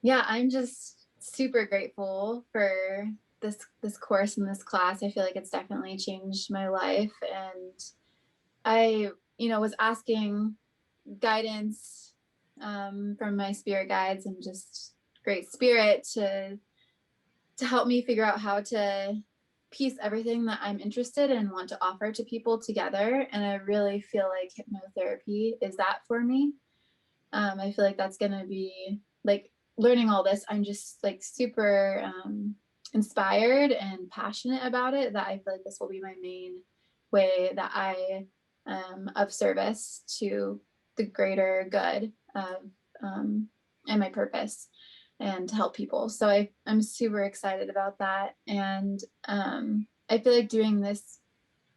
Yeah, I'm just super grateful for this course and this class. I feel like it's definitely changed my life, and I, was asking guidance from my spirit guides and just great spirit to help me figure out how to piece everything that I'm interested in and want to offer to people together. And I really feel like hypnotherapy is that for me. I feel like that's gonna be like learning all this. I'm just like super inspired and passionate about it. That I feel like this will be my main way that I am of service to the greater good of and my purpose and to help people. So I'm super excited about that. And I feel like doing this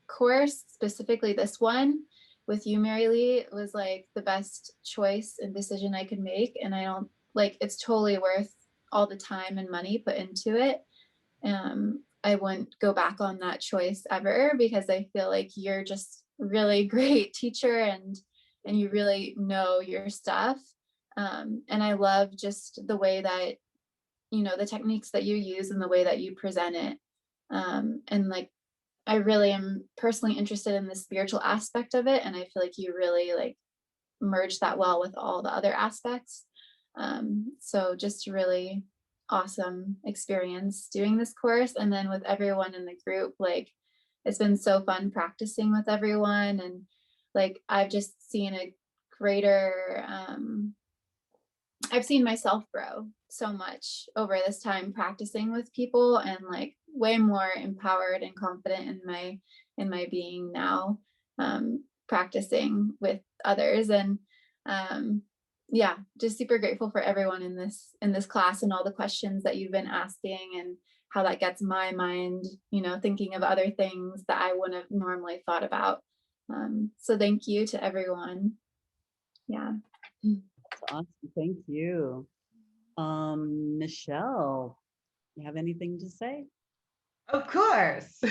course, specifically this one with you, Mary Lee, was like the best choice and decision I could make. And I don't like it's totally worth all the time and money put into it. I wouldn't go back on that choice ever because I feel like you're just really great teacher and you really know your stuff. And I love just the way that the techniques that you use and the way that you present it. And like I really am personally interested in the spiritual aspect of it, and I feel like you really like merge that well with all the other aspects. So just really awesome experience doing this course, and then with everyone in the group, like it's been so fun practicing with everyone, and like I've just seen a greater I've seen myself grow so much over this time practicing with people and like way more empowered and confident in my being now, practicing with others. And yeah, just super grateful for everyone in this class and all the questions that you've been asking and how that gets my mind, thinking of other things that I wouldn't have normally thought about. So thank you to everyone. Yeah. That's awesome. Thank you. Michelle, you have anything to say? Of course.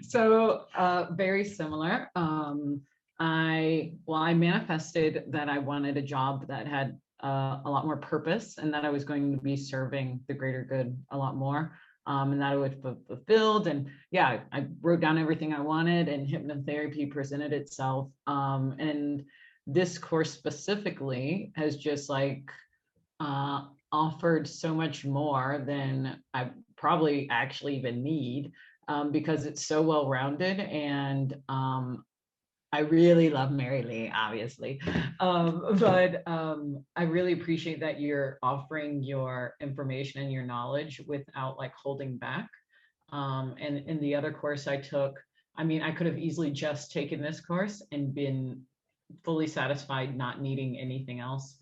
So very similar. I manifested that I wanted a job that had a lot more purpose and that I was going to be serving the greater good a lot more. And that I would fulfilled. And yeah, I wrote down everything I wanted, and hypnotherapy presented itself. And this course specifically has just like offered so much more than I probably actually even need, because it's so well rounded. And I really love Mary Lee, obviously. But I really appreciate that you're offering your information and your knowledge without like holding back. And in the other course I took, I mean, I could have easily just taken this course and been fully satisfied, not needing anything else,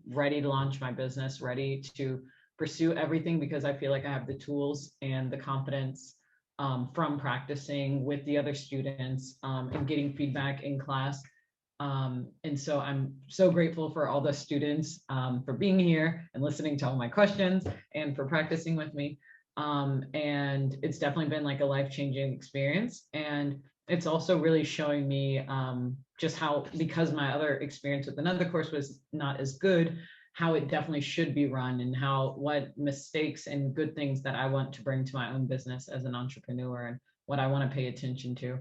ready to launch my business, ready to pursue everything because I feel like I have the tools and the confidence, from practicing with the other students, and getting feedback in class. And so I'm so grateful for all the students, for being here and listening to all my questions and for practicing with me. And it's definitely been like a life-changing experience. And it's also really showing me, just how, because my other experience with another course was not as good, how it definitely should be run, and how what mistakes and good things that I want to bring to my own business as an entrepreneur and what I want to pay attention to.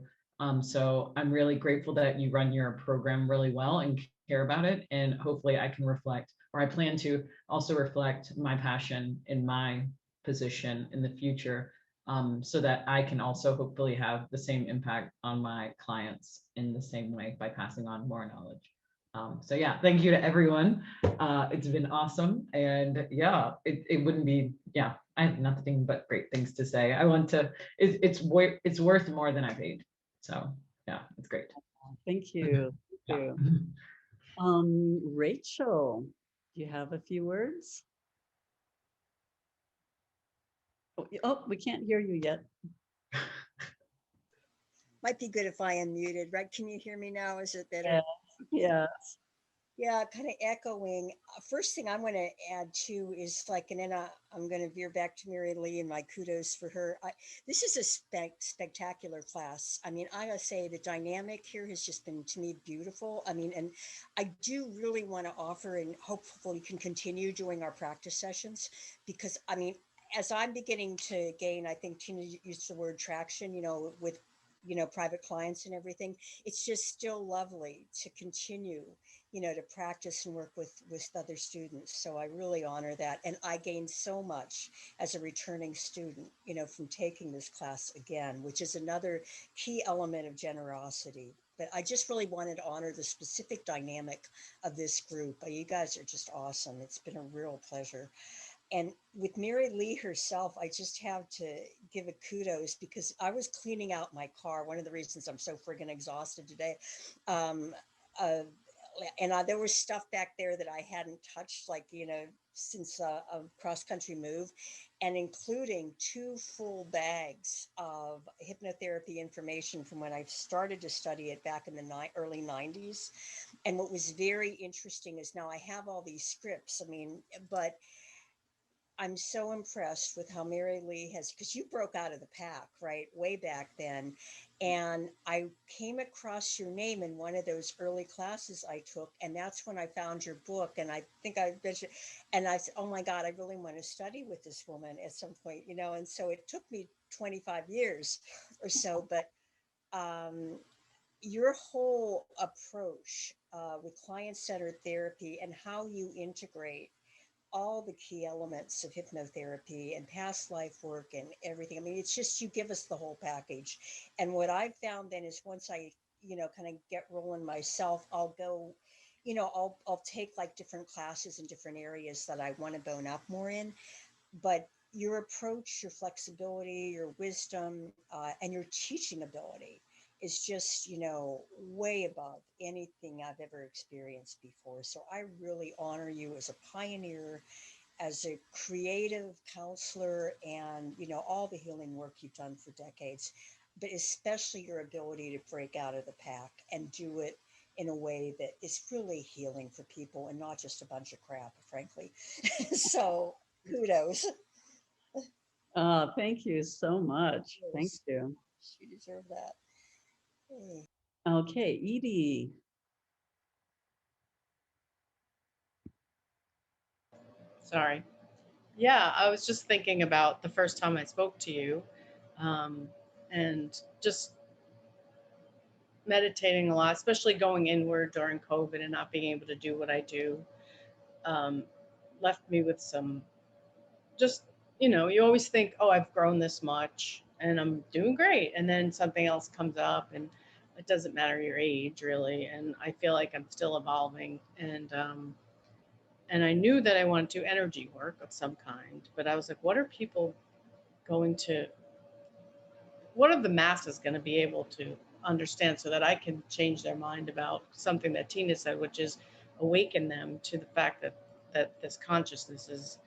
So I'm really grateful that you run your program really well and care about it. And hopefully I can reflect, or I plan to also reflect my passion in my position in the future, so that I can also hopefully have the same impact on my clients in the same way by passing on more knowledge. So yeah, thank you to everyone. It's been awesome. And yeah, it wouldn't be, yeah, I have nothing but great things to say. I want to, it's worth more than I paid. So yeah, it's great. Thank you. Thank Yeah. you. Rachel, do you have a few words? Oh, we can't hear you yet. Might be good if I unmuted, right? Can you hear me now? Is it better? Yeah. Yeah. Yeah, kind of echoing. First thing I'm going to add too is like, and then I'm going to veer back to Mary Lee and my kudos for her. This is a spectacular class. I mean, I gotta say the dynamic here has just been to me beautiful. I mean, and I do really want to offer, and hopefully can continue doing our practice sessions, because I mean, as I'm beginning to gain, I think Tina used the word traction, with private clients and everything. It's just still lovely to continue to practice and work with other students. So I really honor that. And I gained so much as a returning student, from taking this class again, which is another key element of generosity. But I just really wanted to honor the specific dynamic of this group. You guys are just awesome. It's been a real pleasure. And with Mary Lee herself, I just have to give a kudos, because I was cleaning out my car. One of the reasons I'm so friggin' exhausted today. Um, uh, and there was stuff back there that I hadn't touched, like, since a cross country move, and including 2 full bags of hypnotherapy information from when I started to study it back in the early 90s. And what was very interesting is now I have all these scripts. I mean, but I'm so impressed with how Mary Lee has, because you broke out of the pack, right? Way back then. And I came across your name in one of those early classes I took. And that's when I found your book. And I think I mentioned, and I said, oh my God, I really want to study with this woman at some point, And so it took me 25 years or so. But your whole approach with client-centered therapy and how you integrate all the key elements of hypnotherapy and past life work and everything. I mean, it's just, you give us the whole package. And what I've found then is, once I, kind of get rolling myself, I'll go, I'll take like different classes in different areas that I want to bone up more in. But your approach, your flexibility, your wisdom, and your teaching ability is just, way above anything I've ever experienced before. So I really honor you as a pioneer, as a creative counselor, and, all the healing work you've done for decades, but especially your ability to break out of the pack and do it in a way that is really healing for people and not just a bunch of crap, frankly. So kudos. Thank you so much. Thank Yes, you. you deserve that. Hey. Okay, Edie. Sorry. Yeah, I was just thinking about the first time I spoke to you, um, and just meditating a lot, especially going inward during COVID and not being able to do what I do, um, left me with some just, you always think, oh, I've grown this much and I'm doing great. And then something else comes up, and it doesn't matter your age really. And I feel like I'm still evolving. And I knew that I wanted to do energy work of some kind, but I was like, going to, what are the masses going to be able to understand so that I can change their mind about something that Tina said, which is awaken them to the fact that this consciousness is,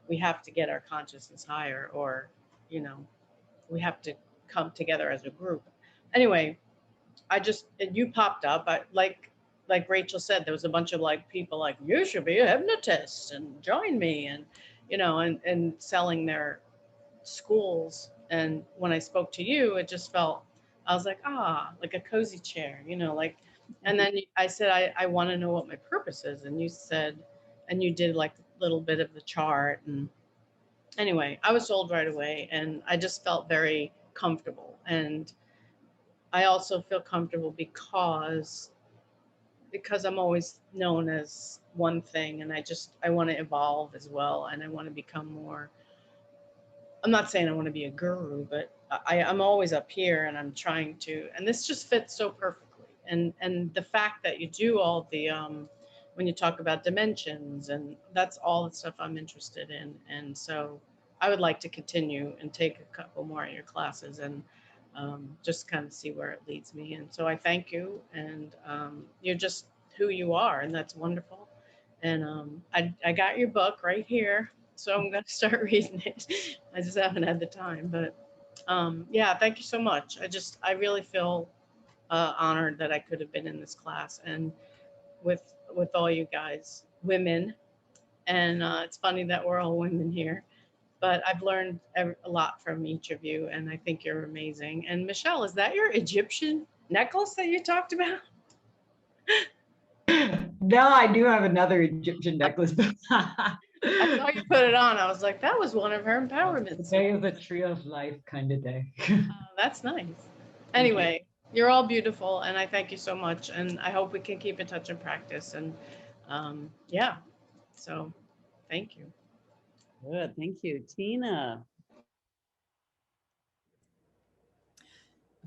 we have to get our consciousness higher, or, you know, we have to come together as a group. Anyway, you popped up. Like Rachel said, there was a bunch of like people like, you should be a hypnotist and join me, and and selling their schools. And when I spoke to you, it just felt, I was like, like a cozy chair, like, and then I said, I want to know what my purpose is. And you said, and you did like a little bit of the chart. And anyway, I was sold right away, and I just felt very comfortable. And I also feel comfortable because I'm always known as one thing, and I want to evolve as well, and I want to become more. I'm not saying I want to be a guru, but I'm always up here, and I'm trying to, and this just fits so perfectly. And the fact that you do all the when you talk about dimensions, and that's all the stuff I'm interested in. And so I would like to continue and take a couple more of your classes, and just kind of see where it leads me. And so I thank you, and you're just who you are, and that's wonderful. And I got your book right here, so I'm going to start reading it. I just haven't had the time, but yeah, thank you so much. I really feel honored that I could have been in this class, and with with all you guys, women. And it's funny that we're all women here. But I've learned a lot from each of you, and I think you're amazing. And Michelle, is that your Egyptian necklace that you talked about? No, I do have another Egyptian necklace. I saw you put it on. I was like, that was one of her empowerments. Today is a tree of life kind of day. That's nice. Anyway, you're all beautiful, and I thank you so much. And I hope we can keep in touch and practice. And yeah, so thank you. Good, thank you. Tina.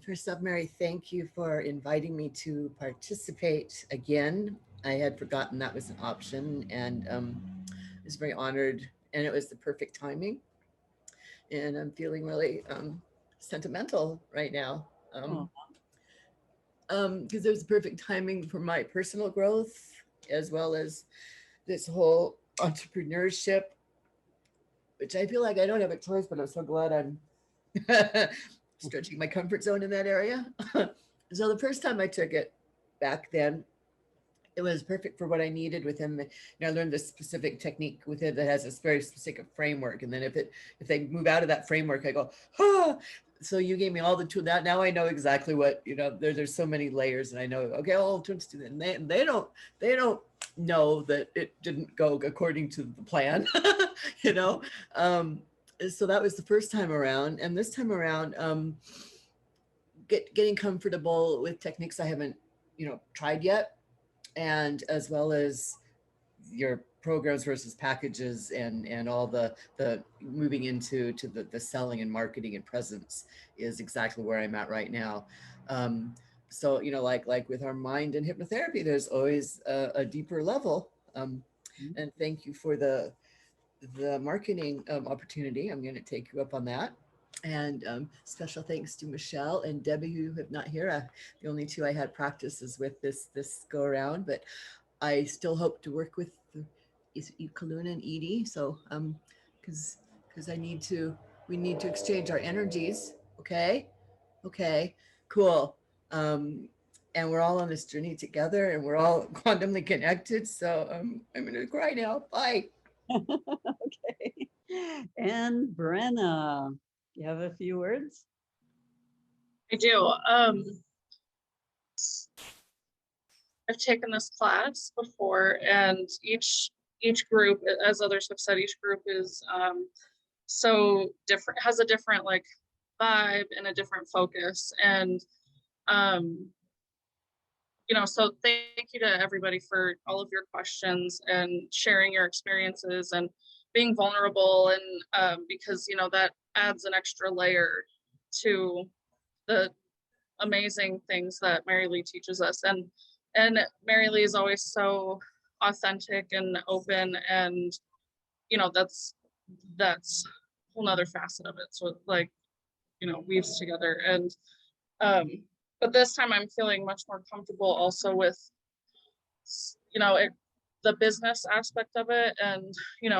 First up, Mary, thank you for inviting me to participate again. I had forgotten that was an option, and I was very honored, and it was the perfect timing. And I'm feeling really sentimental right now. Because it was perfect timing for my personal growth, as well as this whole entrepreneurship, which I feel like I don't have a choice, but I'm so glad I'm stretching my comfort zone in that area. So the first time I took it back then, it was perfect for what I needed within I learned this specific technique with it that has this very specific framework. And then if they move out of that framework, I go, ah. So you gave me all the tools. Now I know exactly what, there's so many layers, and I know, okay, all tools do that. And they don't know that it didn't go according to the plan, So that was the first time around. And this time around, getting comfortable with techniques I haven't, tried yet, and as well as your programs versus packages and all the moving into the selling and marketing and presence is exactly where I'm at right now. So, like with our mind and hypnotherapy, there's always a deeper level. And thank you for the marketing opportunity. I'm going to take you up on that. And special thanks to Michelle and Debbie, who have not here. The only two I had practices with this go around, but I still hope to work with Kaluna and Edie. So because we need to exchange our energies. Okay, cool. And we're all on this journey together, and we're all quantumly connected. So I'm gonna cry now. Bye. Okay. And Brenna, you have a few words? I do. I've taken this class before, and each group, as others have said, each group is so different, has a different like vibe and a different focus. And so thank you to everybody for all of your questions and sharing your experiences and being vulnerable, and because that adds an extra layer to the amazing things that Mary Lee teaches us. And Mary Lee is always so authentic and open, and that's a whole nother facet of it. So like, weaves together. And but this time I'm feeling much more comfortable also with the business aspect of it, and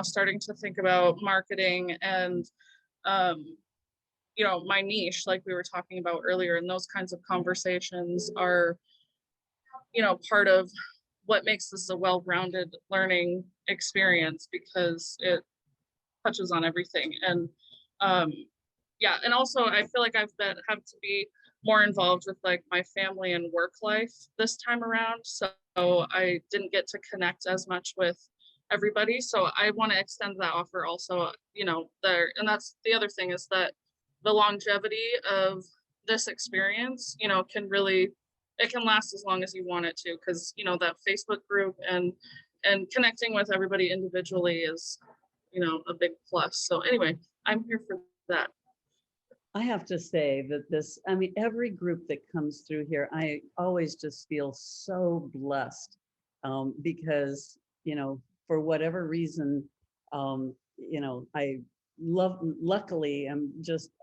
starting to think about marketing and my niche, like we were talking about earlier. And those kinds of conversations are part of what makes this a well-rounded learning experience, because it touches on everything. And and also I feel like have to be more involved with like my family and work life this time around, so I didn't get to connect as much with everybody. So I want to extend that offer also, there. And that's the other thing, is that the longevity of this experience, it can last as long as you want it to, because that Facebook group and connecting with everybody individually is a big plus. So anyway, I'm here for that. I have to say that every group that comes through here, I always just feel so blessed, because, for whatever reason, luckily,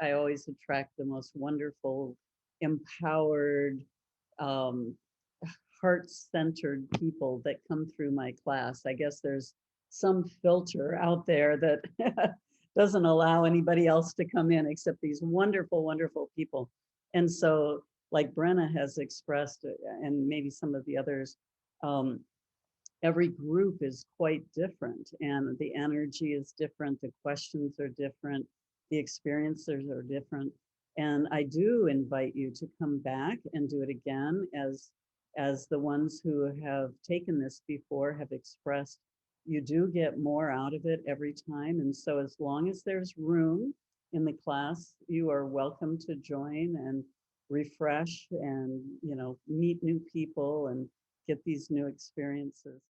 I always attract the most wonderful, empowered, heart-centered people that come through my class. I guess there's some filter out there that doesn't allow anybody else to come in except these wonderful, wonderful people. And so, like Brenna has expressed, and maybe some of the others, every group is quite different, and the energy is different, the questions are different, the experiences are different. And I do invite you to come back and do it again, as the ones who have taken this before have expressed. You do get more out of it every time. And so as long as there's room in the class, you are welcome to join and refresh and, meet new people and get these new experiences.